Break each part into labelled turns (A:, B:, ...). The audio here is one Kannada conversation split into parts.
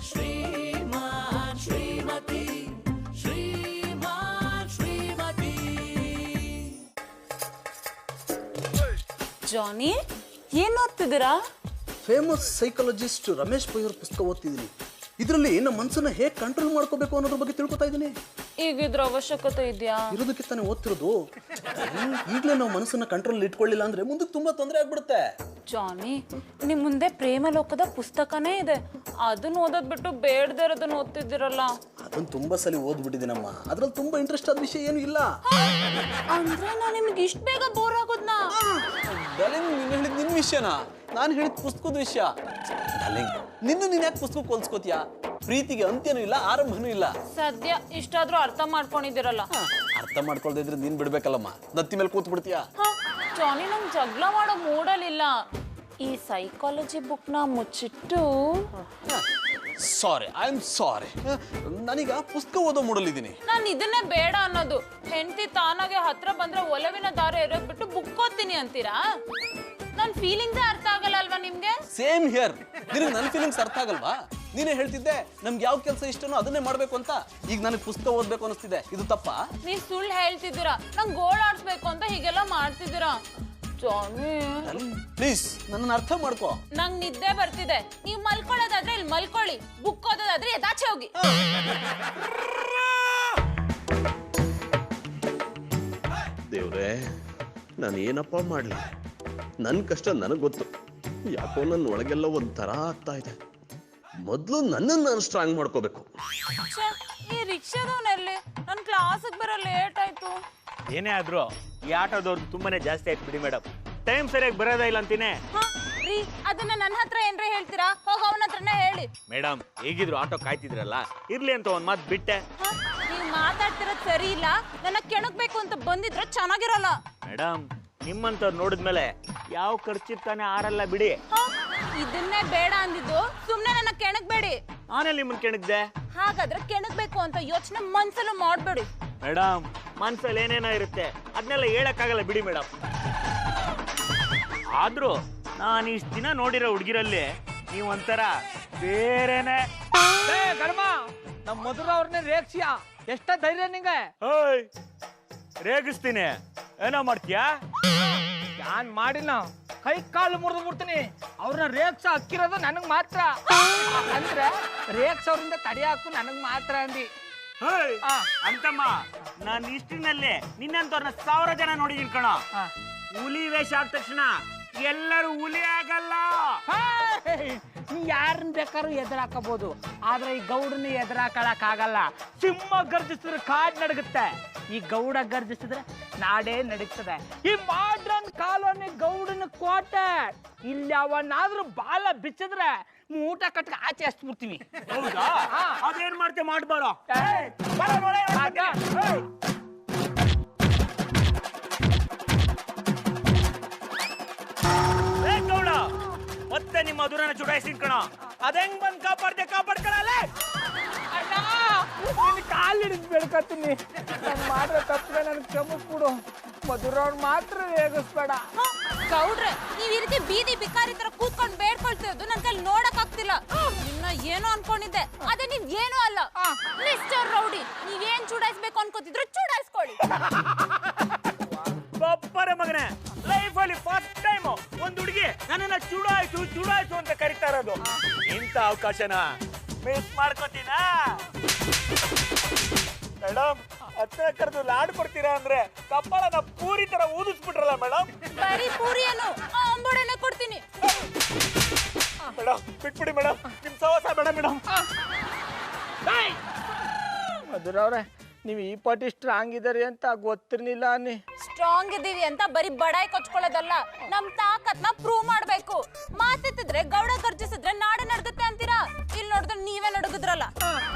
A: ಶ್ರೀಮಾನ್ ಶ್ರೀಮತಿ ಶ್ರೀಮಾನ್ ಶ್ರೀಮತಿ.
B: ಜಾನಿ, ಏನ್ ಓದ್ತಿದ್ದೀರಾ?
C: ಫೇಮಸ್ ಸೈಕಾಲಜಿಸ್ಟ್ ರಮೇಶ್ ಪೈ ಅವ್ರ ಪುಸ್ತಕ ಓದ್ತಿದ್ದೀನಿ. ಇದರಲ್ಲಿ ನಮ್ಮ ಮನಸ್ಸನ್ನ ಹೇಗೆ ಕಂಟ್ರೋಲ್ ಮಾಡ್ಕೋಬೇಕು ಅನ್ನೋದ್ರ ಬಗ್ಗೆ ತಿಳ್ಕೊತಾ ಇದ್ದೀನಿ.
B: ಈಗ ಇದ್ರ ಅವಶ್ಯಕತೆ ಇದೆಯಾ?
C: ಇರೋದಕ್ಕೆ ತಾನೇ ಓದ್ತಿರೋದು. ಈಗಲೇ ನಾವು ಮನಸ್ಸನ್ನ ಕಂಟ್ರೋಲ್ ಇಟ್ಕೊಳ್ಳಿಲ್ಲ ಅಂದ್ರೆ ಮುಂದಕ್ಕೆ ತುಂಬಾ ತೊಂದರೆ ಆಗ್ಬಿಡುತ್ತೆ.
B: ಜಾನಿ, ನಿಮ್ ಮುಂದೆ ಪ್ರೇಮ ಲೋಕದ ಪುಸ್ತಕನೇ ಇದೆ, ಅದನ್ನ ಓದೋದ್ ಬಿಟ್ಟು ಬೇಡದೇ ಇರೋದನ್ನ ಓದ್ತಿದ್ದೀರಲ್ಲ.
C: ಅದನ್ನ ತುಂಬಾ ಸಲ ಓದ್ಬಿಟ್ಟಿದ್ದೀನಮ್ಮ. ಅದ್ರಲ್ಲಿ ತುಂಬಾ ಇಂಟ್ರೆಸ್ಟ್ ಆದ ವಿಷಯ ಏನು ಇಲ್ಲ.
B: ಅಂದ್ರೆ ನಾ ನಿಮ್ಗೆ ಇಷ್ಟ ಬೇಗ ಬೋರ್ ಆಗೋದ್ನಾ?
C: ನೀನ್ ಹೇಳಿದ್ ನಿನ್ ವಿಷಯನಾ? ನಾನು ಹೇಳಿದ ಪುಸ್ತಕದ ವಿಷಯ. ನೀನ್ ಯಾಕೆ ಪುಸ್ತಕ ಹೋಲ್ಸ್ಕೋತೀಯ? ಪ್ರೀತಿಗೆ ಅಂತ್ಯನೂ ಇಲ್ಲ, ಆರಂಭನೂ ಇಲ್ಲ.
B: ಸದ್ಯ ಇಷ್ಟಾದ್ರೂ ಅರ್ಥ ಮಾಡ್ಕೊಂಡಿದ್ದೀರಲ್ಲ.
C: ಅರ್ಥ ಮಾಡ್ಕೊಳ್ದೇ ಇದ್ರೆ ನೀನ್ ಬಿಡ್ಬೇಕಲ್ಲಮ್ಮ. ನತ್ತಿ ಮೇಲೆ ಕೂತ್ ಬಿಡ್ತೀಯ.
B: ಜಾನಿ, ನಂಗೆ ಜಗಳ ಮಾಡೋ ಮೂಡಲಿಲ್ಲ. ಈ ಸೈಕಾಲಜಿ ಬುಕ್ ನ ಮುಚ್ಚಿಟ್ಟು
C: ಸಾರಿ, ಐ ಆಮ್ ಸಾರಿ. ನಾನೀಗ ಪುಸ್ತಕ ಓದೋ ಮೂಡಲಿದ್ದೀನಿ.
B: ನಾನು ಇದನ್ನೇ ಬೇಡ ಅನ್ನೋದು. ಹೆಂಡತಿ ತಾನಾಗೆ ಹತ್ರ ಬಂದ್ರೆ ಒಲವಿನ ದಾರ ಎರೋದ್ ಬಿಟ್ಟು ಬುಕ್ ಓದ್ತೀನಿ ಅಂತೀರಾ? ನನ್ ಫೀಲಿಂಗ್ಸ್ ಅರ್ಥ ಆಗಲ್ಲ ಅಲ್ವಾ ನಿಮ್ಗೆ?
C: Same here. ನಿನಗೆ ನನ್ನ ಫೀಲಿಂಗ್ಸ್ ಅರ್ಥ ಆಗಲ್ವಾ? ನೀನೇ ಹೇಳ್ತಿದ್ದೆ ನಮ್ಗೆ ಯಾವ ಕೆಲಸ ಇಷ್ಟನೋ ಅದನ್ನೇ ಮಾಡ್ಬೇಕು ಅಂತ. ಈಗ ನನಗೆ ಪುಸ್ತಕ ಓದ್ಬೇಕು ಅನಿಸ್ತಿದೆ. ಇದು ತಪ್ಪಾ?
B: ನೀವ್ ಸುಳ್ಳು ಹೇಳ್ತಿದ್ದೀರಾ. ನಂಗೆ ಗೋಳಾಡ್ಸ್ಬೇಕು ಅಂತ ಹೀಗೆಲ್ಲ ಮಾಡ್ತಿದ್ದೀರಾ. ಜಾನಿ
C: ಪ್ಲೀಸ್ ನನ್ನನ್ನು ಅರ್ಥ ಮಾಡ್ಕೋ.
B: ನಂಗ್ ನಿದ್ದೆ ಬರ್ತಿದೆ. ನೀವ್ ಮಲ್ಕೊಳ್ಳೋದಾದ್ರೆ ಇಲ್ಲಿ ಮಲ್ಕೊಳ್ಳಿ, ಬುಕ್ ಓದೋದಾದ್ರೆ ಎದಾಚೆ ಹೋಗಿ.
D: ದೇವ್ರೆ, ನಾನು ಏನಪ್ಪ ಮಾಡ್ಲಿ? ನನ್ನ ಕಷ್ಟ ನನಗೆ ಗೊತ್ತು. ಯಾಕೋ ನನ್ನ ಒಳಗೆಲ್ಲ ಒಂಥರ ಆಗ್ತಾ ಇದೆ. ಮೊದಲು ನನ್ನನ್ನು ನಾನು ಸ್ಟ್ರಾಂಗ್ ಮಾಡ್ಕೋಬೇಕು.
B: ಈ ರಿಕ್ಷಾದವನಲ್ಲಿ ನನ್ ಕ್ಲಾಸಿಗೆ ಬರೋ ಲೇಟ್ ಆಯ್ತು.
E: ಏನೇ ಆದ್ರೂ ಈ ಆಟೋದವ್ರು ತುಂಬಾನೇ ಜಾಸ್ತಿ ಆಯ್ತು ಬಿಡಿ ಮೇಡಮ್. ಟೈಮ್ ಸರಿಯಾಗಿ ಬರೋದೇ ಇಲ್ಲ ಅಂತೀನಿ.
B: ರೀ, ಅದನ್ನ ನನ್ನ ಹತ್ರ ಏನ್ರ ಹೇಳ್ತೀರಾ? ಹೋಗ ಅವನ ಹತ್ರನೇ ಹೇಳಿ.
E: ಮೇಡಮ್, ಹೇಗಿದ್ರು ಆಟೋ ಕಾಯ್ತಿದ್ರಲ್ಲ, ಇರ್ಲಿ ಅಂತ ಒಂದ್ ಮಾತು ಬಿಟ್ಟೆ.
B: ನೀವ್ ಮಾತಾಡ್ತಿರೋದ್ ಸರಿ ಇಲ್ಲ. ನನ್ನ ಕೆಣಕ್ಬೇಕು ಅಂತ ಬಂದಿದ್ರೆ ಚೆನ್ನಾಗಿರಲ್ಲ.
E: ಮೇಡಮ್, ನಿಮ್ಮಂತವ್ರು ನೋಡಿದ್ಮೇಲೆ ಯಾವ ಖರ್ಚಿರ್ತಾನೆ ಆರಲ್ಲ ಬಿಡಿ.
B: ಇದನ್ನೇ ಬೇಡ ಅಂದಿದ್ದು. ಸುಮ್ನೆ ನನ್ನ ಕೆಣಕ್ಬೇಡಿ.
E: ನಾನೇ ನಿಮ್ಮನ್ ಕೆಣಕ್ದೆ.
B: ಹಾಗಾದ್ರೆ ಕೆಣಕ್ಬೇಕು ಅಂತ ಯೋಚನೆ ಮನ್ಸಲ್ಲೂ ಮಾಡ್ಬೇಡಿ.
E: ಮೇಡಮ್, ಮನ್ಸಲ್ಲಿ ಏನೇನೋ ಇರುತ್ತೆ, ಅದನ್ನೆಲ್ಲ ಹೇಳಕ್ಕಾಗಲ್ಲ ಬಿಡಿ ಮೇಡಮ್. ಆದ್ರೂ ನಾನು ಇಷ್ಟು ದಿನ ನೋಡಿರೋ ಹುಡುಗಿರಲ್ಲಿ ನೀವೊಂಥರ ಬೇರೆನೆ.
F: ಕರ್ಮ, ನಮ್ಮ ಮಧುರ ಅವ್ರನ್ನೇ ರೇಗ್ಸಿಯ. ಎಷ್ಟ ಧೈರ್ಯ ನಿಂಗೆ?
E: ಓಯ್, ರೇಗಿಸ್ತೀನಿ. ಏನೋ ಮಾಡ್ತೀಯಾ?
F: ನಾನ್ ಮಾಡಿನ ಕೈ ಕಾಲು ಮುರಿದು ಬಿಡ್ತೀನಿ. ಅವ್ರನ್ನ ರೇಗ್ಸ ಹಕ್ಕಿರೋದು ನನಗ್ ಮಾತ್ರ. ಅಂದ್ರೆ ರೇಗ್ಸ್ ಅವ್ರಿಂದ ತಡೆಯಾಕು ನನಗ್ ಮಾತ್ರ ಅಂದಿ.
E: ಅಂತಮ್ಮ, ನಾನು ಇಷ್ಟಿನಲ್ಲೇ ನಿನ್ನಂತವ್ರನ್ನ 1000 ಜನ ನೋಡಿದೀನಿ ಕಣ. ಹುಲಿ ವೇಷ ಆದ ತಕ್ಷಣ ಎಲ್ಲರೂ ಹುಲಿ ಆಗಲ್ಲ.
F: ನೀ ಯಾರನ್ನ ಬೇಕಾದ್ರೂ ಎದುರಾಕಬಹುದು, ಆದ್ರೆ ಈ ಗೌಡನ್ನ ಎದುರಾಕಳಕ್ ಆಗಲ್ಲ. ಸಿಂಹ ಗರ್ಜಿಸಿದ್ರೆ ಕಾಡ್ ನಡಗುತ್ತೆ, ಈ ಗೌಡ ಗರ್ಜಿಸಿದ್ರೆ ನಾಡೇ ನಡೀತದೆ. ಈ ಮಾಡ್ರನ್ ಕಾಲೋನಿ ಗೌಡನ ಕೋಟೆ. ಇಲ್ಲಿ ಅವನಾದ್ರೂ ಬಾಲ ಬಿಚ್ಚಿದ್ರೆ ಊಟ ಕಟ್ಟ ಆಚೆ ಹಚ್ಬಿಡ್ತೀವಿ.
E: ಹೌದಾ? ಅದೇನ್ ಮಾಡ್ತೆ ಮಾಡ್ಬಾರೋ. ಗೌಡ, ಮತ್ತೆ ನಿಮ್ಮ ಮಧುರನ ಚುಡಾಯಿಸಿ ಕಣ. ಅದೆಂಗ್ ಬಂದ್ ಕಾಪಾಡ್ಕೊಳಲ್ಲ.
F: ಕಾಲು ಹಿಡಿದು ಬೆಳ್ಕತ್ತೀನಿ. ನಾನು ಮಾಡ್ರೆ ತಪ್ಪದೆ ನನ್ಗೆ ಕ್ಷಮಿಸ್ಬಿಡು. ಮಧುರವ್ರು ಮಾತ್ರ ರೇಗಿಸ್ಬೇಡ.
B: ಗೌಡ್ರೆ, ನೀವ್ ಈ ರೀತಿ ಬೀದಿ ಬಿಕಾರಿ ತರ ಕೂತ್ಕೊಂಡು ಬೇಡ್ಕೊಳ್ತಿರೋದು ನನ್ ಕೈಲಿ ನೋಡಕ್ ಆಗ್ತಿಲ್ಲ. ನಿನ್ನ ಏನೋ ಅನ್ಕೊಂಡಿದ್ದೆ, ಅದೇ ನೀವ್ ಏನೂ ಅಲ್ಲ. ಮಿಸ್ಟರ್ ರೌಡಿ, ನೀವೇನ್ ಚುಡಾಯಿಸ್ಬೇಕು ಅನ್ಕೋತಿದ್ರು ಚುಡಾಯಿಸ್ಕೊಳ್ಳಿ.
E: ಬಪ್ಪರ ಮಗನೇ, ಲೈಫಲ್ಲಿ ಫಸ್ಟ್ ಟೈಮ್ ಒಂದ್ ಹುಡುಗಿ ನನ್ನನ್ನ ಚುಡಾಯಿಸು ಅಂತ ಕರಿತಾ ಇರೋದು. ಇಂಥ ಅವಕಾಶನ ಮಿಸ್ ಮಾಡ್ಕೋತೀನಾ? ಮೇಡಮ್, ಹತ್ರ ಕರೆದು ಲಾಡು ಕೊಡ್ತೀರಾ ಅಂದ್ರೆ ಕಪ್ಪಳನ ಪೂರಿ ತರ ಊದಿಸ್ಬಿಟ್ರಲ್ಲ ಮೇಡಮ್.
B: ಬರೀ ಪೂರಿಯನ್ನು ಅಂಬುಡನೆ ಕೊಡ್ತೀನಿ.
E: ಮೇಡಮ್, ಬಿಟ್ಬಿಡಿ ಮೇಡಮ್, ನಿಮ್ ಸವಾಸ ಬೇಡ ಮೇಡಮ್.
F: ಮಧುರವ್ರೆ, ನೀವು ಈ ಪಟ್ಟಿ ಸ್ಟ್ರಾಂಗ್ ಇದಾರೆ ಅಂತ ಗೊತ್ತಿರ್ಲಿಲ್ಲ. ಅನ್ನಿ
B: ಸ್ಟ್ರಾಂಗ್ ಇದೀವಿ ಅಂತ ಬರೀ ಬಡಾಯಿ ಕೊಚ್ಕೊಳ್ಳೋದಲ್ಲ, ನಮ್ ತಾಕತ್ನ ಪ್ರೂವ್ ಮಾಡ್ಬೇಕು. ಮಾತೆತ್ತಿದ್ರೆ ಗೌಡ ಗರ್ಜಿಸಿದ್ರೆ ನಾಡೆ ನಡ್ದತ್ತೆ ಅಂತೀರಾ? ಇಲ್ಲಿ ನೋಡಿದ್ರೆ ನೀವೇ ನಡುಗುದ್ರಲ್ಲ.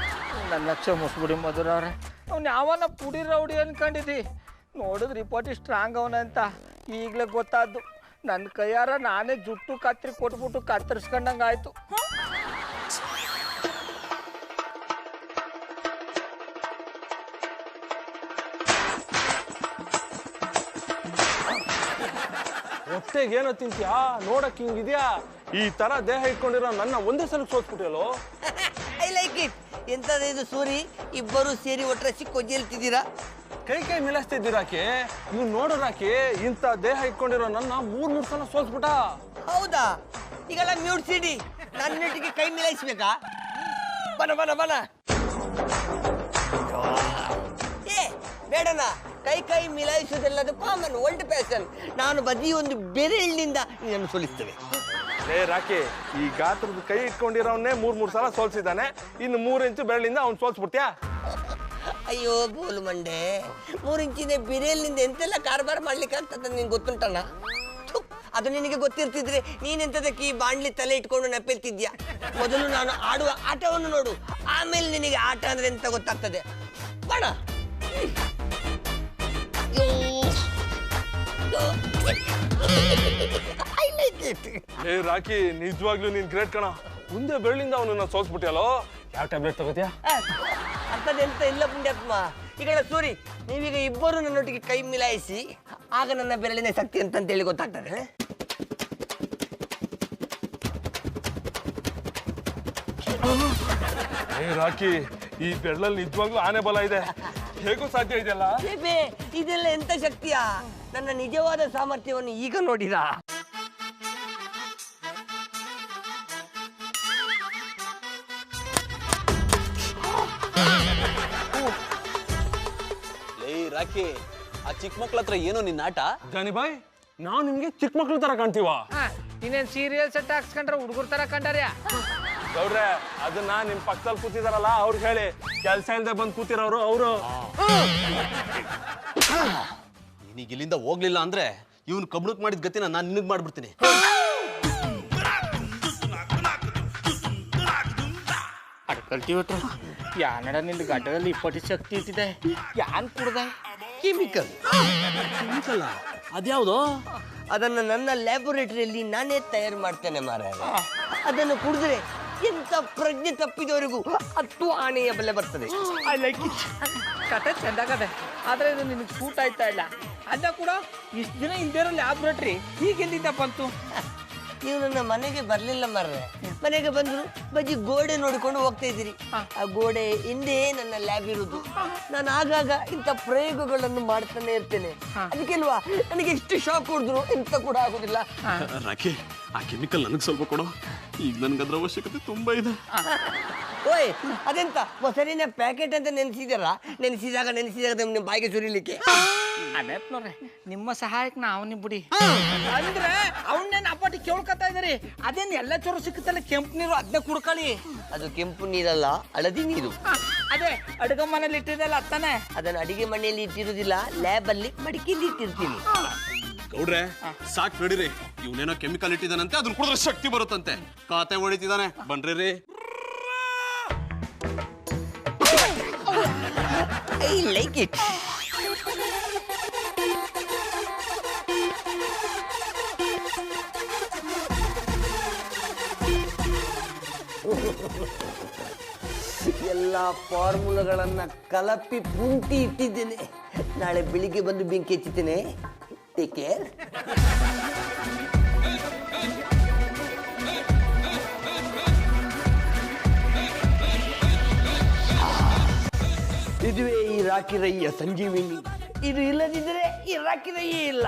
F: ನನ್ನ ಕ್ಷಮಿಸ್ಬಿಡಿ ಮಧುರವ್ರೆ. ಅವ್ನು ಯಾವನ ಪುಡಿ ರೌಡಿ ಅನ್ಕೊಂಡಿದ್ದಿ. ನೋಡಿದ್ರಿ ಈ ಪಟ್ಟಿ ಸ್ಟ್ರಾಂಗ್ ಅವನಂತ ಈಗಲೇ ಗೊತ್ತಾದ್ದು. ನನ್ನ ಕೈಯಾರ ನಾನೇ ಜುಟ್ಟು ಕತ್ರಿ ಕೊಟ್ಬಿಟ್ಟು ಕತ್ತರಿಸ್ಕೊಂಡಂಗಾಯ್ತು.
G: ಹೊಟ್ಟೆಗೆ ಏನೋ ತಿಂತೀಯಾ? ನೋಡಕ್ ಹಿಂಗಿದ್ಯಾ? ಈ ತರ ದೇಹ ಇಟ್ಕೊಂಡಿರೋ ನನ್ನ ಒಂದೇ ಸಲ ಸೋತ್ಬಿಟ್ಟಿಯಲ್ಲೋ.
H: ಎಂತದ ಇದು ಸೂರಿ ಇಬ್ಬರು ಸೇರಿ ಒಟ್ಟರೆ ಸಿಕ್ಕೊಜ್ಜೆಲ್ತಿದ್ದೀರಾ
G: ಕೈ ಕೈ ಮಿಲಾಯಿಸ್ತಿದ್ದೀರಾಕಿ ನೀವು ನೋಡೋರಾಕಿ ಇಂಥ ದೇಹ ಇಟ್ಕೊಂಡಿರೋ ನನ್ನ ಮೂರ್ ಸಲ ಸೋಲ್ಸ್ಬಿಟ್ಟ.
H: ಹೌದಾ ಈಗೆಲ್ಲ ಮ್ಯೂಟ್ ಸಿಡಿ ನನ್ನೊಟ್ಟಿಗೆ ಕೈ ಮಿಲಾಯಿಸ್ಬೇಕಾ ಬನ ಬನ ಬನ ಏ ಬೇಡನ ಕೈ ಕೈ ಮಿಲಾಯಿಸುವುದೆಲ್ಲದು ಕಾಮನ್ ಓಲ್ಡ್ ಫ್ಯಾಷನ್ ನಾನು ಬದಿ ಒಂದು ಬೆರಳಿನಿಂದ ಇದನ್ನು ಸೋಲಿಸ್ತೇವೆ
G: ಲೇ ರಾಕಿ ಈ ಗಾತ್ರದ ಕೈ ಇಟ್ಕೊಂಡಿರೋವನ್ನೇ ಮೂರ್ ಸಲ ಸೋಲ್ಸಿದ್ದಾನೆ ಇನ್ನು 3 ಇಂಚು ಬೆರಳಿಂದ ಅವ್ನು ಸೋಲ್ಸ್ಬಿಡ್ತೀಯಾ?
H: ಅಯ್ಯೋ ಬೋಲು ಮಂಡೆ 3 ಇಂಚಿನ ಬೆರಳಿನಿಂದ ಎಂತೆಲ್ಲ ಕಾರ್ಬಾರ್ ಮಾಡ್ಲಿಕ್ಕೆ ಆಗ್ತದ ನಿನ್ಗೆ ಗೊತ್ತುಂಟಣ್ಣ ಅದು ನಿನಗೆ ಗೊತ್ತಿರ್ತಿದ್ರೆ ನೀನೆಂತದಕ್ಕೆ ಈ ಬಾಂಡ್ಲಿ ತಲೆ ಇಟ್ಕೊಂಡು ನೆಪ್ಪೆಲ್ತಿದ್ಯಾ ಮೊದಲು ನಾನು ಆಡುವ ಆಟವನ್ನು ನೋಡು ಆಮೇಲೆ ನಿನಗೆ ಆಟ ಅಂದ್ರೆ ಎಂತ ಗೊತ್ತಾಗ್ತದೆ ಬಣ
G: ಏ ರಾಕಿ ನಿಜವಾಗ್ಲೂ ನೀನ್ ಗ್ರೇಟ್ ಕಣ ಮುಂದೆ ಬೆರಳಿಂದ ಅವನನ್ನ ಸೋಲ್ಸ್ಬಿಟ್ಟಿಯಲ್ಲೋ ಯಾವ ಟ್ಯಾಬ್ಲೆಟ್ ತಗೋತೀಯಾ?
H: ಅಂತದೆಂತ ಇಲ್ಲ ಪುಣ್ಯಾತ್ಮ ಈಗ ಸೂರಿ ನೀವೀಗ ಇಬ್ಬರು ನನ್ನೊಟ್ಟಿಗೆ ಕೈ ಮಿಲಾಯಿಸಿ ಆಗ ನನ್ನ ಬೆರಳಿನ ಶಕ್ತಿ ಅಂತೇಳಿ ಗೊತ್ತಾಗ್ತದೆ
G: ಏ ರಾಕಿ ಈ ಬೆರಳಲ್ಲಿ ನಿಜವಾಗ್ಲೂ ಆನೆ ಬಲ ಇದೆ ಹೇಗೂ ಸಾಧ್ಯ ಇದೆಯಲ್ಲ?
H: ಇದೆಲ್ಲ ಎಂತ ಶಕ್ತಿಯಾ ನನ್ನ ನಿಜವಾದ ಸಾಮರ್ಥ್ಯವನ್ನು ಈಗ ನೋಡಿರಾ
C: ಲೇ ರಾಕಿ ಆ ಚಿಕ್ಕ ಮಕ್ಳ ಹತ್ರ ಏನೋ ನಿನ್ನ ಆಟ?
G: ಜಾನಿ ಬಾಯ್ ನಾವು ನಿಮ್ಗೆ ಚಿಕ್ಕ ಮಕ್ಳ ತರ ಕಾಣ್ತೀವ?
F: ಇನ್ನೇನ್ ಸೀರಿಯಲ್ ಸೆಟ್ ಹಾಕ್ಸ್ಕೊಂಡ್ರೆ ಹುಡುಗರ ತರ ಕಂಡಾರ್ಯಾ?
G: ಗೌಡ್ರೆ ಅದನ್ನ ನಿಮ್ ಪಕ್ಕದಲ್ಲಿ ಕೂತಿದಾರಲ್ಲ ಅವ್ರಿಗೆ ಹೇಳಿ ಕೆಲ್ಸ ಇಲ್ದೆ ಬಂದು ಕೂತಿರೋರು ಅವರು.
C: ನೀನೀಗ ಇಲ್ಲಿಂದ ಹೋಗ್ಲಿಲ್ಲ ಅಂದ್ರೆ ಇವನು ಕಬ್ಣಕ್ ಮಾಡಿದ ಗತಿನ ನಾನು ನಿನಗ್ ಮಾಡ್ಬಿಡ್ತೀನಿ.
F: ಕಲ್ಟಿವೇಟ್ರು ಯಾನಡ ನಿಂದ ಗಡ್ಡದಲ್ಲಿ 20 ಶಕ್ತಿ ಇಟ್ಟಿದೆ ಯಾನ್ ಕುಡ್ದೆ
H: ಕೆಮಿಕಲ್
C: ಅದ್ಯಾವ್ದು?
H: ಅದನ್ನು ನನ್ನ ಲ್ಯಾಬೊರೇಟರಿಯಲ್ಲಿ ನಾನೇ ತಯಾರು ಮಾಡ್ತೇನೆ ಮಾರಾಯ ಅದನ್ನು ಕುಡಿದ್ರೆ ಎಂತ ಪ್ರಜ್ಞೆ ತಪ್ಪಿದವರಿಗೂ 10 ಆನೆಯ ಬೆಲೆ ಬರ್ತದೆ
F: ಐ ಲೈಕ್ ಇಟ್ ಕತೆ ಚೆಂದಾಗದೆ ಆದ್ರೆ ಇದು ನಿನಗೆ ಸೂಟ್ ಆಯ್ತಾ ಇಲ್ಲ ಅದ ಕೂಡ ಇಷ್ಟು ದಿನ ಇಲ್ದಿರೋ ಲ್ಯಾಬ್ರೇಟ್ರಿ ಈಗ ಎಲ್ಲಿಂದ ಬಂತು?
H: ನೀವು ನನ್ನ ಮನೆಗೆ ಬರ್ಲಿಲ್ಲ ಮಾರ್ರೆ ಮನೆಗೆ ಬಂದ್ರು ಬಜ್ಜಿ ಗೋಡೆ ನೋಡಿಕೊಂಡು ಹೋಗ್ತಾ ಇದ್ದೀರಿ ಆ ಗೋಡೆ ಹಿಂದೆ ನನ್ನ ಲ್ಯಾಬ್ ಇರುವುದು ನಾನು ಆಗಾಗ ಇಂಥ ಪ್ರಯೋಗಗಳನ್ನು ಮಾಡ್ತಾನೆ ಇರ್ತೇನೆ ಅದಕ್ಕೆಲ್ವಾ ನನಗೆ ಎಷ್ಟು ಶಾಕ್ ಹೊಡೆದ್ರು ಎಂತ ಕೂಡ ಆಗುದಿಲ್ಲ
D: ರಾಕಿ ಆ ಕೆಮಿಕಲ್ ನನಗೆ ಸ್ವಲ್ಪ ಕೊಡು ಈಗ ನನ್ಗೆ ಅದ್ರ ಅವಶ್ಯಕತೆ ತುಂಬಾ ಇದೆ.
H: ಓಯ್ ಅದೆಂತ ಮೊಸರಿನ ಪ್ಯಾಕೆಟ್ ಅಂತ ನೆನೆಸಿದಾಗ ನಿಮ್ಮ ಬಾಯಿಗೆ ಸುರಿಲಿಕ್ಕೆ
F: ಅದೇಪ್ನವ್ರೆ ನಿಮ್ಮ ಸಹಾಯಕ್ಕೆ ನಾವು ಬಿಡಿ ಅಂದ್ರೆ ಅವನ್ನೇನು ಅಪ್ಪಟಿ ಕೇಳ್ಕೊತಾ ಇದ್ದೀರಿ ಅದೇನು ಎಲ್ಲ ಚೋರು ಸಿಕ್ಕುತ್ತಲ್ಲ ಕೆಂಪು ನೀರು ಅದನ್ನೇ ಕುಡ್ಕೊಳ್ಳಿ.
H: ಅದು ಕೆಂಪು ನೀರಲ್ಲ ಹಳದಿ ನೀರು
F: ಅದೇ ಅಡುಗೆ ಮನೇಲಿ ಇಟ್ಟಿದ್ದಲ್ಲ ಅತ್ತಾನೆ
H: ಅದನ್ನು ಅಡಿಗೆ ಮನೆಯಲ್ಲಿ ಇಟ್ಟಿರುವುದಿಲ್ಲ ಲ್ಯಾಬ್ ಅಲ್ಲಿ ಮಡಿಕೆಯಲ್ಲಿ ಇಟ್ಟಿರ್ತೀನಿ.
C: ಗೌಡ್ರೆ ಸಾಕ್ ನಡೀರಿ ಇವನೇನೋ ಕೆಮಿಕಲ್ ಇಟ್ಟಿದಾನಂತೆ ಅದ್ರ ಕುಡಿದ್ರೆ ಶಕ್ತಿ ಬರುತ್ತಂತೆ ಕಾತೆ ಹೊಡಿತಿದ್ದಾನೆ ಬನ್ರಿ.
H: ಐ ಲೈಕ್ ಇಟ್ ಎಲ್ಲ ಫಾರ್ಮುಲಾಗಳನ್ನ ಕಲಪಿ ಪುಂಟಿ ಇಟ್ಟಿದ್ದೇನೆ ನಾಳೆ ಬೆಳಿಗ್ಗೆ ಬಂದು ಬೆಂಕಿ ಹಚ್ಚುತ್ತೇನೆ ಟೇಕ್ ಕೇರ್. ಇದುವೇ ಈ ರಾಕಿ ರಯ್ಯ ಸಂಜೀವಿನಿ ಇದು ಇಲ್ಲದಿದ್ದರೆ ಈ ರಾಕಿ ರಯ್ಯ ಇಲ್ಲ.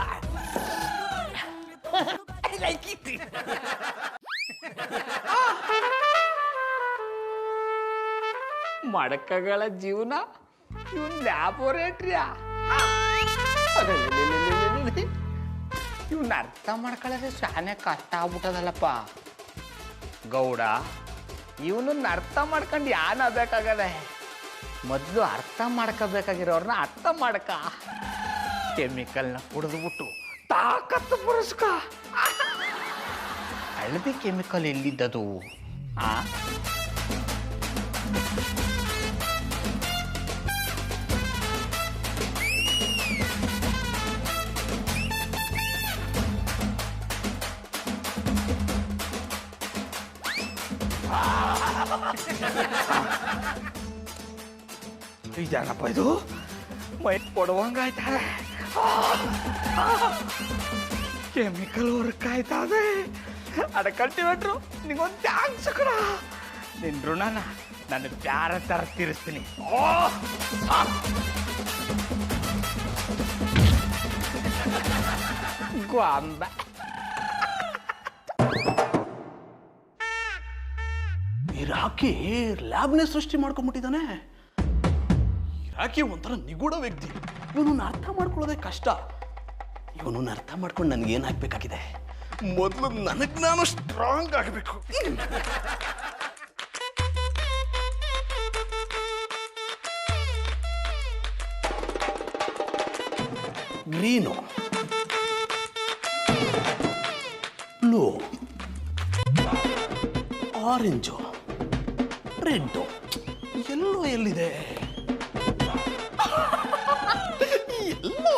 H: I like it.
F: ಮಡಕಗಳ ಜೀವನ ಇವನ್ ಲ್ಯಾಬೋರೇಟ್ರಿಯಾ ಇವನ್ನ ಅರ್ಥ ಮಾಡ್ಕೊಳ್ಳೋದೇ ಶಾನೆ ಕಷ್ಟ ಆಗ್ಬಿಟ್ಟದಲ್ಲಪ್ಪ ಗೌಡ. ಇವನನ್ನ ಅರ್ಥ ಮಾಡ್ಕೊಂಡು ಯಾನ್ ಆಗ್ಬೇಕಾಗದೆ ಮೊದಲು ಅರ್ಥ ಮಾಡ್ಕೋಬೇಕಾಗಿರೋರ್ನ ಅರ್ಥ ಮಾಡ್ಕ ಕೆಮಿಕಲ್ನ ಕುಡಿದ್ಬಿಟ್ಟು ತಾಕತ್ತು ಬರಸ್ಕ. ಹಳದಿ ಕೆಮಿಕಲ್ ಎಲ್ಲಿದ್ದದು? ಆ ಇದೇನಪ್ಪ ಇದು ಮೈ ಕೊಡುವಂಗಾಯ್ತಾರೆ ಕೆಮಿಕಲ್ ವರ್ಕ್ ಆಯ್ತಾವೆ ಅಡ ಕಲ್ಟಿವೇಟ್ರು ನಿಂಗೊಂದು ಥ್ಯಾಂಕ್ಸ್ ಕಣ ನಿನ್ ಋಣನ ನಾನು ಬ್ಯಾರ ತರ ತೀರಿಸ್ತೀನಿ. ಗೊಂಬ
C: ರಾಕಿ ಲ್ಯಾಬ್ನೇ ಸೃಷ್ಟಿ ಮಾಡ್ಕೊಂಡ್ಬಿಟ್ಟಿದ್ದಾನೆ. ರಾಕಿ ಒಂಥರ ನಿಗೂಢ ವ್ಯಕ್ತಿ. ಇವನನ್ನ ಅರ್ಥ ಮಾಡ್ಕೊಳ್ಳೋದೇ ಕಷ್ಟ. ಇವನನ್ನ ಅರ್ಥ ಮಾಡ್ಕೊಂಡು ನನಗೇನಾಗಬೇಕಾಗಿದೆ, ಮೊದಲು ನನಗೆ ನಾನು ಸ್ಟ್ರಾಂಗ್ ಆಗಬೇಕು. ಗ್ರೀನು, ಬ್ಲೂ, ಆರೆಂಜು, ರೆಡ್ಡು, ಎಲ್ಲೋ ಎಲ್ಲಿದೆ? ಎಲ್ಲೋ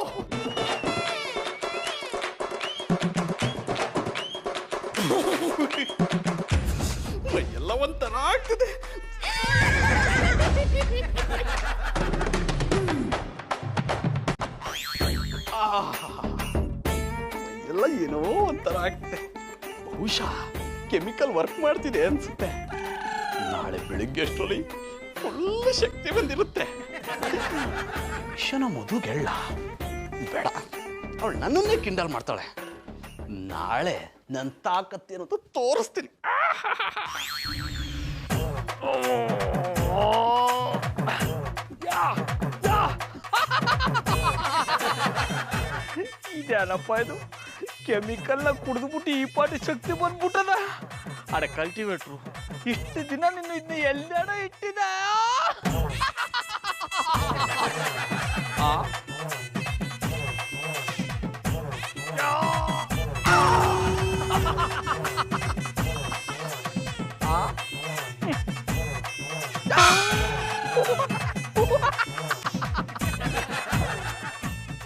C: ಎಲ್ಲ ಒಂಥರ ಆಗ್ತದೆ. ಎಲ್ಲ ಏನೋ ಒಂಥರ ಆಗ್ತದೆ. ಬಹುಶಃ ಕೆಮಿಕಲ್ ವರ್ಕ್ ಮಾಡ್ತಿದೆ ಅನ್ಸುತ್ತೆ. ನಾಳೆ ಬೆಳಿಗ್ಗೆ ಅಷ್ಟರಲ್ಲಿ ಫುಲ್ ಶಕ್ತಿ ಬಂದಿರುತ್ತೆ. ವಿಷಯನ ಮದುಗೆ ಹೇಳ ಬೇಡ, ಅವಳು ನನ್ನನ್ನೇ ಕಿಂಡಲ್ ಮಾಡ್ತಾಳೆ. ನಾಳೆ ನನ್ನ ತಾಕತ್ತೇನು ಅಂತ ತೋರಿಸ್ತೀನಿ.
F: ಇದೇನಪ್ಪ ಇದು? ಕೆಮಿಕಲ್ನ ಕುಡಿದ್ಬಿಟ್ಟು ಈ ಪಾಟಿ ಶಕ್ತಿ ಬಂದ್ಬಿಟ್ಟದ. ಅಡ ಕಲ್ಟಿವೇಟ್ರು, ಇಷ್ಟು ದಿನ ನಿನ್ನ ಇದನ್ನ ಎಲ್ಲೆಡ ಇಟ್ಟಿದ?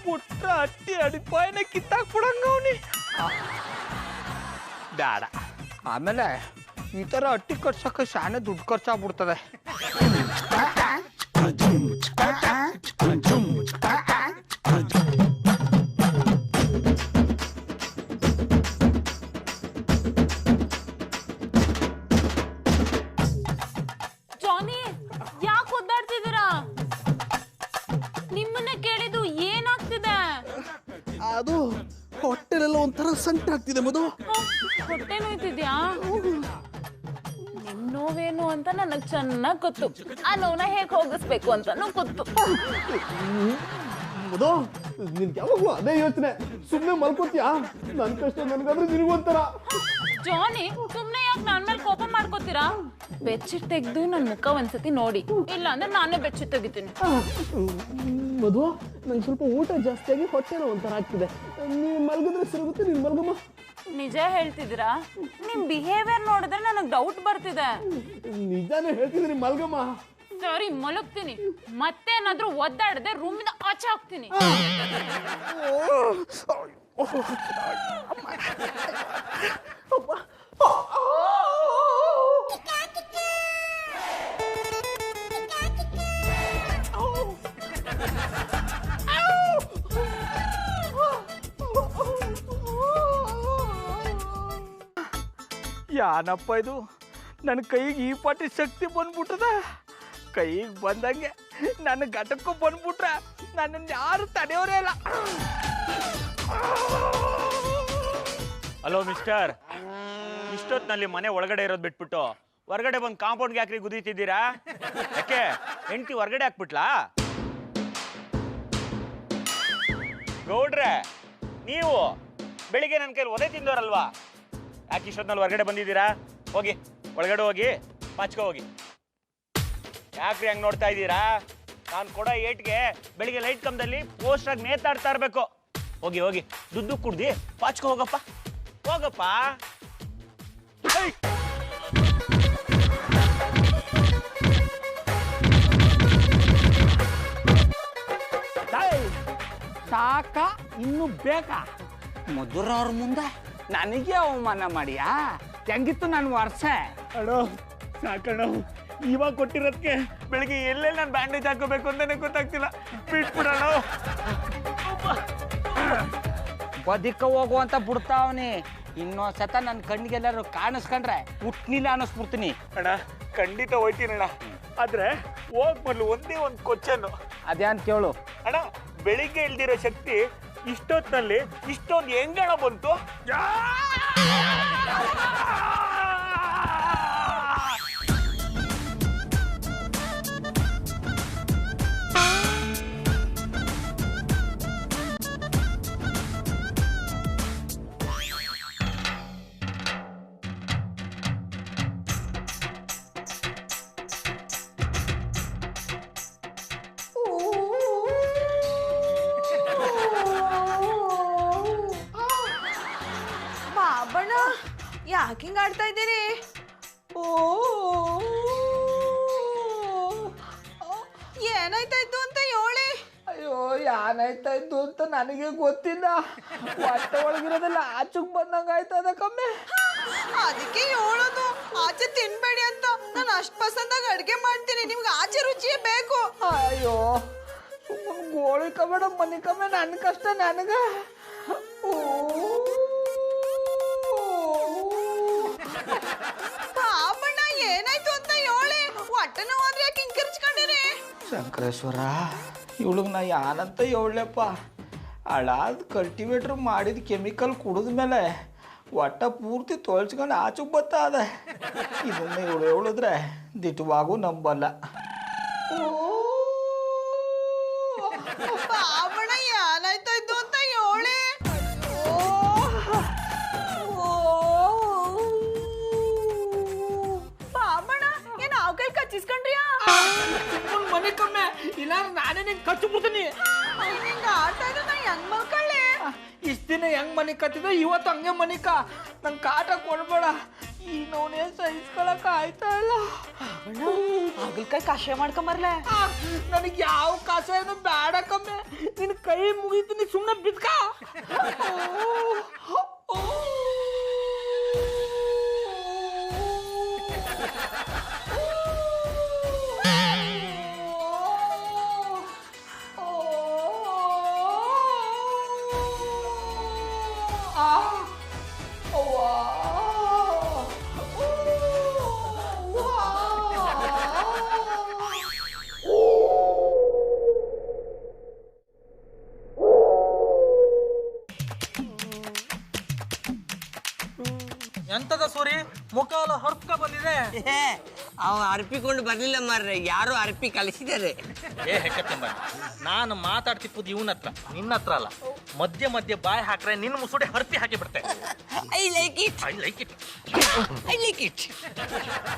F: ಪುಟ್ಟ ಅಟ್ಟಿ ಅಡಿಪಾಯನ ಕಿತ್ತಾಕ್ಬಿಡಂಗ ಅವನಿ. ಬೇಡ, ಆಮೇಲೆ ಈ ಥರ ಅಟ್ಟಿ ಕಟ್ಸಕ್ಕೆ ಶಾನೆ ದುಡ್ಡು ಖರ್ಚಾಗ್ಬಿಡ್ತದೆ.
B: ಜಾನಿ, ಯಾಕೆ ಒದ್ದಾಡ್ತಿದ್ದೀರಾ? ನಿಮ್ಮನ್ನ ಕೇಳಿದ್ದು ಏನಾಗ್ತಿದೆ?
C: ಅದು ಹೊಟ್ಟೆಲೆಲ್ಲ ಒಂಥರ ಸಂಟ ಆಗ್ತಿದೆ ಮಧು.
B: ಹೊಟ್ಟೆ ನೋಯ್ತಿದ್ಯಾ? ನಿಮ್ ನೋವೇನು ಅಂತ ನನಗ್ ಚೆನ್ನಾಗ್ ಗೊತ್ತು. ಆ ನೋವನ್ನ ಹೇಗ್ ಹೋಗಿಸ್ಬೇಕು ಅಂತ ಗೊತ್ತು.
C: ಮಧು, ನಿನ್ಗೆ ಯಾವಾಗ್ಲೂ ಅದೇ ಯೋಚನೆ. ಸುಮ್ಮನೆ ಮಲ್ಕೋತಿಯಾ? ನನ್ ಕಷ್ಟ ನನಗಾದ್ರೆ ನಿನಗೊಂಥರ.
B: ಜಾನಿ, ಸುಮ್ನೆ ಯಾಕೆ ನನ್ ಮೇಲೆ ಕೋಪ ಮಾಡ್ಕೋತೀರಾ? ಬೆಡ್ಶೀಟ್ ತೆಗ್ದು ನನ್ ಮುಖ ಒಂದ್ಸತಿ ನೋಡಿ, ಇಲ್ಲ ಅಂದ್ರೆ ನಾನೇ ಬೆಡ್ಶೀಟ್ ತೆಗಿತೀನಿ.
C: ಮಧು, ನಂಗೆ ಸ್ವಲ್ಪ ಊಟ ಜಾಸ್ತಿಯಾಗಿ ಹೊಟ್ಟೆನೋ ಒಂಥರ ಆಗ್ತಿದೆ. ನೀನ್ ಮಲ್ಗಿದ್ರೆ ಸರಿಗುತ್ತೆ, ನೀನ್ ಮಲ್ಗಮ್ಮ.
B: ನಿಜ ಹೇಳ್ತಿದ್ದೀರಾ? ನಿಮ್ ಬಿಹೇವಿಯರ್ ನೋಡಿದ್ರೆ ನನಗ್ ಡೌಟ್ ಬರ್ತಿದೆ.
C: ನಿಜಾನೇ ಹೇಳ್ತಿದ್ದೀನಿ, ಮಲ್ಗಮ್ಮ.
B: ಸರಿ, ಮಲಗ್ತೀನಿ. ಮತ್ತೇನಾದ್ರೂ ಒದ್ದಾಡದೆ ರೂಮಿಂದ ಆಚೆ ಹಾಕ್ತೀನಿ.
F: ಯಾನಪ್ಪ ಇದು? ನನ್ನ ಕೈಗೆ ಈ ಪಾಟಿ ಶಕ್ತಿ ಬಂದ್ಬಿಟ್ಟದ. ಕೈಗೆ ಬಂದಂಗೆ ನನ್ನ ಘಟಕ್ಕೂ ಬಂದ್ಬಿಟ್ರೆ ನನ್ನನ್ನು ಯಾರು ತಡೆಯೋರೇ ಇಲ್ಲ.
E: ಹಲೋ ಮಿಸ್ಟರ್, ಇಷ್ಟೊತ್ತಿನಲ್ಲಿ ಮನೆ ಒಳಗಡೆ ಇರೋದು ಬಿಟ್ಬಿಟ್ಟು ಹೊರಗಡೆ ಬಂದು ಕಾಂಪೌಂಡ್ಗೆ ಯಾಕ್ರಿ ಗುದೀತಿದ್ದೀರಾ? ಯಾಕೆ ಹೆಂಡತಿ ಹೊರಗಡೆ ಹಾಕ್ಬಿಟ್ಲಾ? ಗೌಡ್ರೆ, ನೀವು ಬೆಳಿಗ್ಗೆ ನನ್ನ ಕೈಲಿ ಒದೆ ತಿಂದೋರಲ್ವಾ? ಯಾಕೆ ಇಷ್ಟೊತ್ತಿನಲ್ಲಿ ಹೊರಗಡೆ ಬಂದಿದ್ದೀರಾ? ಹೋಗಿ ಒಳಗಡೆ ಹೋಗಿ ಪಾಚ್ಕೊ ಹೋಗಿ. ಯಾಕ್ರಿ ಹಂಗೆ ನೋಡ್ತಾ ಇದ್ದೀರಾ? ನಾನು ಕೊಡೋ ಏಟ್ಗೆ ಬೆಳಿಗ್ಗೆ ಲೈಟ್ ಕಂಬದಲ್ಲಿ ಪೋಸ್ಟಾಗಿ ನೇತಾಡ್ತಾ ಇರಬೇಕು. ಹೋಗಿ ಹೋಗಿ ದುಡ್ಡು ಕುಡ್ದು ಪಾಚ್ಕೊ ಹೋಗಪ್ಪ, ಹೋಗಪ್ಪ.
F: ಸಾಕ ಇನ್ನು ಬೇಕಾ? ಮಧುರವ್ರ ಮುಂದೆ ನನಗೆ ಅವಮಾನ ಮಾಡಿಯಾ? ಹೆಂಗಿತ್ತು ನನ್ನ ವರ್ಷ?
E: ಅಣ್ಣೋ ಸಾಕಣ್ಣ, ಇವಾಗ ಕೊಟ್ಟಿರೋದಕ್ಕೆ ಬೆಳಿಗ್ಗೆ ಎಲ್ಲೆಲ್ಲಿ ನಾನು ಬ್ಯಾಂಡೇಜ್ ಹಾಕೋಬೇಕು ಅಂತಾನೆ ಗೊತ್ತಾಗ್ತಿಲ್ಲ. ಬಿಟ್ಬಿಡೋಣ.
F: ಬದಿಕ ಹೋಗು ಅಂತ ಬಿಡ್ತಾವನಿ. ಇನ್ನೊಂದ್ಸತ ನನ್ನ ಕಣ್ಣಿಗೆಲ್ಲರೂ ಕಾಣಿಸ್ಕೊಂಡ್ರೆ ಹುಟ್ನಿಲ್ಲ ಅನ್ನಿಸ್ಬಿಡ್ತೀನಿ.
E: ಅಣ್ಣ ಖಂಡಿತ ಹೋಯ್ತೀನಣ್ಣ. ಆದ್ರೆ ಹೋಗ್ ಮೊದ್ಲು ಒಂದೇ ಒಂದು ಕ್ವಶನ್.
F: ಅದ್ಯಾನ್ ಕೇಳು.
E: ಅಣ್ಣ ಬೆಳಿಗ್ಗೆ ಇಲ್ದಿರೋ ಶಕ್ತಿ ಇಷ್ಟೊತ್ತಿನಲ್ಲಿ ಇಷ್ಟೊಂದು ಹೆಂಗಣ ಬಂತು?
I: ಬಾಬಣ್ಣ ಯಾಕೆ ಹಿಂಗ ಆಡ್ತಾ ಇದ್ದೀರಿ? ಏನಾಯ್ತಾಯ್ತು ಅಂತ ಹೇಳಿ.
F: ಅಯ್ಯೋ ಏನಾಯ್ತಾ ಇದ್ದು ಅಂತ ನನಗೆ ಗೊತ್ತಿಲ್ಲ. ಹೊಟ್ಟೆ ಒಳಗಿರೋದೆಲ್ಲ ಆಚೆಗೆ ಬಂದಂಗ ಆಯ್ತದ ಕಮ್ಮಿ.
I: ಅದಕ್ಕೆ ಹೇಳೋದು ಆಚೆ ತಿನ್ಬೇಡಿ ಅಂತ. ನಾನು ಅಷ್ಟು ಪಸಂದಾಗಿ ಅಡ್ಗೆ ಮಾಡ್ತೀನಿ, ನಿಮ್ಗೆ ಆಚೆ ರುಚಿಯೇ ಬೇಕು.
F: ಅಯ್ಯೋ ಸುಮ್ಮನೆ ಗೋಳಿ ಕಬೇಡ ಮನೆ ಕಮ್ಮಿ, ನನ್ನ ಕಷ್ಟ ನನಗೆ.
I: ಬಾಬಣ್ಣ ಏನಾಯ್ತು ಅಂತ ಹೇಳಿ. ಹೊಟ್ಟೆ ನೋವಾದ್ರೆ ಯಾಕೆ ಹಿಂಗ್ ಕಿರ್ಚ್ಕೊಂಡಿರಿ?
F: ಶಂಕರೇಶ್ವರ, ಇವಳಿಗೆ ನಾ ಯಾನಂತ ಹೇಳಪ್ಪ. ಹಳಾದ ಕಲ್ಟಿವೇಟ್ರ್ ಮಾಡಿದ ಕೆಮಿಕಲ್ ಕುಡಿದ್ಮೇಲೆ ಹೊಟ್ಟೆ ಪೂರ್ತಿ ತೊಳ್ಸ್ಕೊಂಡು ಆಚೆಗೆ ಬರ್ತಾ ಅದ. ಇದನ್ನ ಇವಳು ಹೇಳಿದ್ರೆ ದಿಟ್ಟವಾಗೂ ನಂಬಲ್ಲ.
I: ಬಾಬಣ್ಣ ಏನಾಯ್ತಾಯ್ತು ಅಂತ ಹೇಳಿ. ಬಾಬಣ್ಣ ಏನ್ ಆ ಕೈ ಕಚ್ಚಿಸ್ಕೊಂಡ್ರಿಯಾ?
F: ಮನೆ ಕಮ್ಮಿ ಇಲ್ಲ, ನಾನೇ ನಿಂಗೆ ಕಚ್ಚು ಬಿಡ್ತೀನಿ.
I: ಹಿಂಗ ಆಡ್ತಾ ಇದ್ರೆ ನಾ ಹೆಂಗ್ ಮಲ್ಕೊಳ್ಳಿ?
F: ಇಷ್ಟ ದಿನ ಹೆಂಗ್ ಮನೆ ಕತ್ತಿದ, ಇವತ್ತು ಹಂಗೆ ಮನಿಕ. ನಂಗೆ ಕಾಟ ಕೊಡ್ಬೇಡ, ಈ ನೋನೇ ಸಹಿಸ್ಕೊಳಕ ಆಯ್ತಾ ಇಲ್ಲ.
I: ಹಾಗಲ್ಕಾಯಿ ಕಷಾಯ ಮಾಡ್ಕೊಂಬರ್ಲೆ.
F: ನನಗೆ ಯಾವ ಕಷಾಯನೂ ಬೇಡ ಕಮ್ಮಿ, ನಿನ್ನ ಕೈ ಮುಗಿತೀನಿ, ಸುಮ್ಮನೆ ಬಿದ್ಕ.
J: ಎಂತದ ಸೂರಿ ಮುಖ ಎಲ್ಲ ಹೊರ್ಕ ಬಂದಿದೆ.
H: ಅವ ಅರ್ಪಿಕೊಂಡು ಬರ್ಲಿಲ್ಲ ಮಾರ್ರೆ, ಯಾರೋ ಅರ್ಪಿ ಕಲಿಸಿದ್ದಾರೆ.
J: ಏ ಹೆಕ್ಕತ್ತಿಂಬ, ನಾನು ಮಾತಾಡ್ತಿಪ್ಪುದು ಇವನ ಹತ್ರ, ನಿನ್ನ ಹತ್ರ ಅಲ್ಲ. ಮಧ್ಯೆ ಮಧ್ಯೆ ಬಾಯಿ ಹಾಕ್ರೆ ನಿನ್ನ ಮುಸುಡೆ ಹರ್ಪಿ ಹಾಕಿ ಬಿಡ್ತೆ.
H: I like it,
J: I like it,
H: I like it.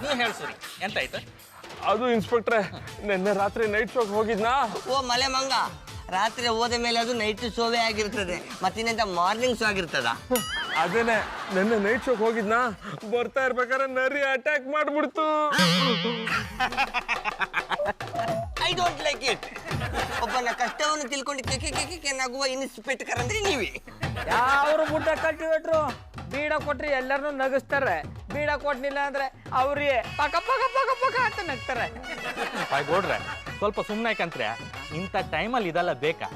J: ನೀ ಹೇಳು ಸೂರಿ, ಎಂತಾಯ್ತು?
G: ಅದು ಇನ್ಸ್ಪೆಕ್ಟ್ರೆ, ನಿನ್ನೆ ರಾತ್ರಿ ನೈಟ್ ಶೋಕ್ ಹೋಗಿದ್ನಾ?
H: ಓ ಮಲೆ ಮಂಗ, ರಾತ್ರಿ ಹೋದ ಮೇಲೆ ಅದು ನೈಟ್ ಶೋವೇ ಆಗಿರ್ತದೆ, ಮತ್ತಿನ್ನೆಂತ ಮಾರ್ನಿಂಗ್ ಶೋ ಆಗಿರ್ತದ?
G: ಅದೇನೆ, ನಿನ್ನೆ ನೈಟ್ ಶೋಕ್ ಹೋಗಿದ್ನಾ, ಬರ್ತಾ ಇರ್ಬೇಕಾದ್ರೆ ನರಿ ಅಟ್ಯಾಕ್ ಮಾಡ್ಬಿಡ್ತು.
H: I don't like it. ಒಬ್ಬನ ಕಷ್ಟವನ್ನು ತಿಳ್ಕೊಂಡು ಕೆಕೆ ನಗುವ ಇನ್ಸ್ಪೆಕ್ಟರ್ ಅಂದ್ರೆ ನೀವೇ.
F: ಯಾವ್ರು ಬುಡ್ಡ ಕಲ್ಟಿವೇಟ್ರು ಬೀಡ ಕೊಟ್ರಿ ಎಲ್ಲರನ್ನೂ ನಗಿಸ್ತಾರೆ, ಬೀಡ ಕೊಟ್ನಿಲ್ಲ ಅಂದ್ರೆ ಅವ್ರಿಗೆ ಪಕ ಪಕ ಪಕ ಪಕ ಅಂತ ನಗ್ತಾರೆ.
J: ಗೋಡ್ರೆ ಸ್ವಲ್ಪ ಸುಮ್ಮನೆ ಕಂತ್ರೆ, ಇಂಥ ಟೈಮಲ್ಲಿ ಇದೆಲ್ಲ ಬೇಕಾ?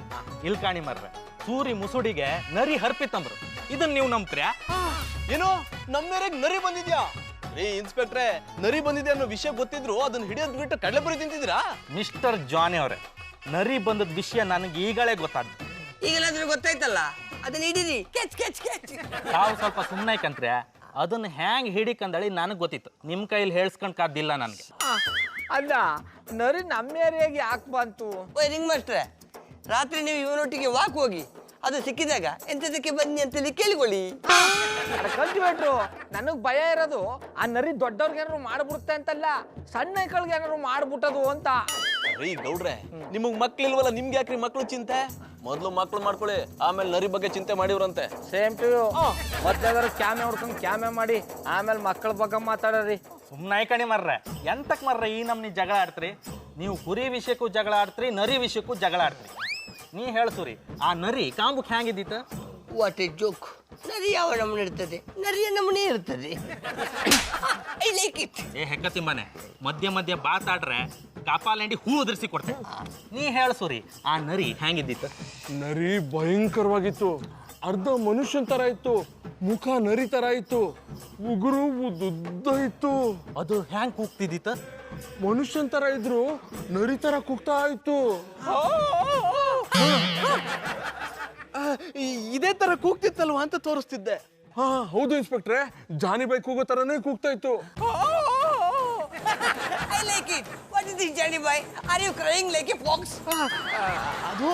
J: ಇಲ್ ಕಾಣಿ ಮರ್ರೆ, ಸೂರಿ ಮುಸುಡಿಗೆ ನರಿ ಹರ್ಪಿತ್ತಂಬ್ರು, ಇದನ್ನ ನೀವು ನಂಬ್ತ್ರ್ಯಾ?
C: ಏನು ನಮ್ಮೇರೆಗ್ ನರಿ ಬಂದಿದ್ಯಾ? ರೀ ಇನ್ಸ್ಪೆಕ್ಟ್ರೆ, ನರಿ ಬಂದಿದೆ ಅನ್ನೋ ವಿಷಯ ಗೊತ್ತಿದ್ರು ಅದನ್ನ ಹಿಡಿಯೋದ್ ಬಿಟ್ಟು ಕಡಲೆಪುರಿ ತಿಂತಿದ್ದೀರಾ?
J: ಮಿಸ್ಟರ್ ಜಾನಿ ಅವರೇ, ನರಿ ಬಂದದ ವಿಷಯ ನನಗೆ ಈಗಲೇ ಗೊತ್ತಾದ.
H: ಈಗಲಾದ್ರೂ ಗೊತ್ತಾಯ್ತಲ್ಲ, ಅದನ್ನ ಹಿಡೀರಿ, ಕೆಚ್ ಕೆಚ್ ಕೆಚ್.
J: ತಾವು ಸ್ವಲ್ಪ ಸುಮ್ಮನೆ ಕಂತ್ರೆ, ಅದನ್ನ ಹ್ಯಾಂಗ್ ಹಿಡಿಕಂದಳಿ ನನಗೆ ಗೊತ್ತಿತ್ತು, ನಿಮ್ಮ ಕೈಲಿ ಹೇಳ್ಸ್ಕೊಂಡ್ ಕಾದಿಲ್ಲ ನನಗೆ.
F: ಅಲ್ಲ, ನರಿ ನಮ್ಮ ಏರಿಯಾಗೆ ಯಾಕೆ ಬಂತು?
H: ಓಯ್ ರಿಂಗ್ ಮಾಸ್ಟ್ರೆ, ರಾತ್ರಿ ನೀವು ಇವನೊಟ್ಟಿಗೆ ವಾಕ್ ಹೋಗಿ, ಅದು ಸಿಕ್ಕಿದಾಗ ಎಂತದಕ್ಕೆ ಬನ್ನಿ ಅಂತೇಳಿ ಕೇಳಿಕೊಳ್ಳಿ.
F: ಕಲ್ಟಿವೇಟ್ರು, ನನಗ್ ಭಯ ಇರೋದು ಆ ನರಿ ದೊಡ್ಡವ್ರಿಗೆ ಏನಾರು ಮಾಡ್ಬಿಡುತ್ತೆ ಅಂತಲ್ಲ, ಸಣ್ಣ ಮಕ್ಕಳಿಗೆ ಏನಾರು ಮಾಡ್ಬಿಟ್ಟದು ಅಂತ.
C: ರೀ ಗೌಡ್ರೆ, ನಿಮಗ್ ಮಕ್ಳಿಲ್ವಲ್ಲ, ನಿಮ್ಗೆ ಯಾಕ್ರಿ ಮಕ್ಳು ಚಿಂತೆ? ಮೊದ್ಲು ಮಕ್ಳು ಮಾಡ್ಕೊಳ್ಳಿ, ಆಮೇಲೆ ನರಿ ಬಗ್ಗೆ ಚಿಂತೆ ಮಾಡಿವ್ರಂತೆ.
F: Same to you. ಮೊದ್ಲಾದ್ರು ಕ್ಯಾಮೆ ಹೊಡ್ಕೊಂಡು ಕ್ಯಾಮೆ ಮಾಡಿ ಆಮೇಲೆ ಮಕ್ಕಳ ಬಗ್ಗೆ ಮಾತಾಡ್ರಿ.
J: ಸುಮ್ಮನೆ ಕಣಿ ಮರ್ರೆ, ಎಂತಕ್ ಮರ್ರೆ ಈ ನಮ್ನಿ ಜಗಳ ಆಡ್ತ್ರಿ? ನೀವು ಕುರಿ ವಿಷಯಕ್ಕೂ ಜಗಳ ಆಡ್ತ್ರಿ, ನರಿ ವಿಷಯಕ್ಕೂ ಜಗಳ ಆಡ್ತ್ರಿ. ನೀ ಹೇಳ್ಸುರಿ, ಆ ನರಿ ಕಾಂಬುಕ್ ಹ್ಯಾಂಗಿದ್ದಿತ್ತು?
H: What a joke. ನರಿ ಯಾವ ನಮೂನೆ ಇರ್ತದೆ? ನರಿಯ ನಮೂನೆ ಇರ್ತದೆ. I like it.
J: ಏ ಹೆಕ್ಕತ್ತಿಂಬನೆ, ಮಧ್ಯ ಮಧ್ಯ ಬಾತಾಡ್ರೆ ಕಾಪಾಲಂಡಿ ಹೂ ಉದುರಿಸಿ ಕೊಡ್ತೆ. ನೀ ಹೇಳ್ಸುರಿ, ಆ ನರಿ ಹ್ಯಾಂಗಿದ್ದಿತ್ತು?
G: ನರಿ ಭಯಂಕರವಾಗಿತ್ತು, ಅರ್ಧ ಮನುಷ್ಯನ್ ತರ ಇತ್ತು, ಮುಖ ನರಿ ತರ ಇತ್ತು, ಉಗುರು ಉದ್ದ ಇತ್ತು.
J: ಅದು ಹ್ಯಾಂಗ್ ಕೂಗ್ತಿದ್ದಿತ್ತು?
G: ಮನುಷ್ಯನ್ ತರ ಇದ್ರು ನರಿ ತರ ಕುಗ್ತಾ ಇತ್ತು.
C: ಇದೇ ತರ ಕೂಗ್ತಿತ್ತಲ್ವಾ ಅಂತ ತೋರಿಸ್ತಿದ್ದೆ.
G: ಹಾ ಹೌದು ಇನ್ಸ್ಪೆಕ್ಟ್ರೆ, ಜಾನಿ ಬೈ ಕೂಗೋ ತರನೇ ಕೂಗ್ತಾ ಇತ್ತು.
H: I like it. What is this, Johnny boy? Are you crying like a fox?
C: ಅದು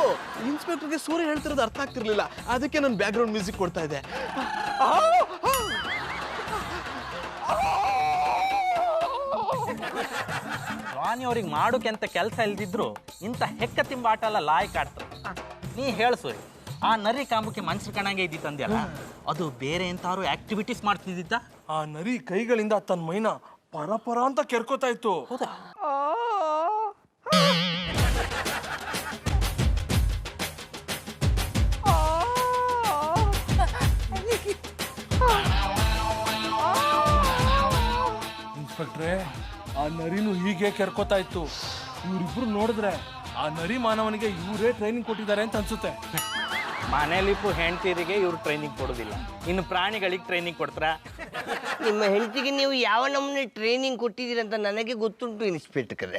C: ಇನ್ಸ್ಪೆಕ್ಟರ್ಗೆ ಸೂರ್ಯ ಹೇಳ್ತಿರೋದು ಅರ್ಥ ಆಗ್ತಿರ್ಲಿಲ್ಲ, ಅದಕ್ಕೆ ನಾನು ಬ್ಯಾಕ್ಗ್ರೌಂಡ್ ಮ್ಯೂಸಿಕ್ ಕೊಡ್ತಾ ಇದ್ದೆ.
J: ಜಾನಿ ಅವ್ರಿಗೆ ಮಾಡೋಕೆ ಅಂತ ಕೆಲಸ ಇಲ್ದಿದ್ರು ಇಂಥ ಹೆಕ್ಕ ತಿಂಬಾಟ ಎಲ್ಲ ಲಾಯಕ್ ಆಡ್ತಾರೆ. ನೀ ಹೇಳು ಸೂರಿ, ಆ ನರಿ ಕಾಂಬಕ್ಕೆ ಮನ್ಸು ಕಣಂಗೆ ಇದ್ದಿತ್ತು ಅಂದ್ಯಲ್ಲ, ಅದು ಬೇರೆ ಎಂತಾರು ಆಕ್ಟಿವಿಟೀಸ್ ಮಾಡ್ತಿದ್ದ?
G: ಆ ನರಿ ಕೈಗಳಿಂದ ತನ್ನ ಮೈನ ಪರ ಅಂತ ಕೆರ್ಕೋತಾ ಇತ್ತು.
J: ಹೌದಾ?
G: ಇನ್ಸ್ಪೆಕ್ಟ್ರೆ, ಆ ನರಿನು ಹೀಗೆ ಕೆರ್ಕೋತಾ ಇತ್ತು. ಇವರಿಬ್ರು ನೋಡಿದ್ರೆ ಆ ನರಿ ಮಾನವನಿಗೆ ಇವರೇ ಟ್ರೈನಿಂಗ್ ಕೊಟ್ಟಿದ್ದಾರೆ ಅಂತ ಅನ್ಸುತ್ತೆ.
J: ಮನೇಲಿಪ್ಪು ಹೆಂಡ್ತೀರಿಗೆ ಇವ್ರು ಟ್ರೈನಿಂಗ್ ಕೊಡೋದಿಲ್ಲ, ಇನ್ನು ಪ್ರಾಣಿಗಳಿಗೆ ಟ್ರೈನಿಂಗ್ ಕೊಡ್ತಾರ?
H: ನಿಮ್ಮ ಹೆಂಡತಿಗೆ ನೀವು ಯಾವ ನಮೂನೆ ಟ್ರೈನಿಂಗ್ ಕೊಟ್ಟಿದ್ದೀರಂತ ನನಗೆ ಗೊತ್ತುಂಟು ಇನ್ಸ್ಪೆಕ್ಟರ್.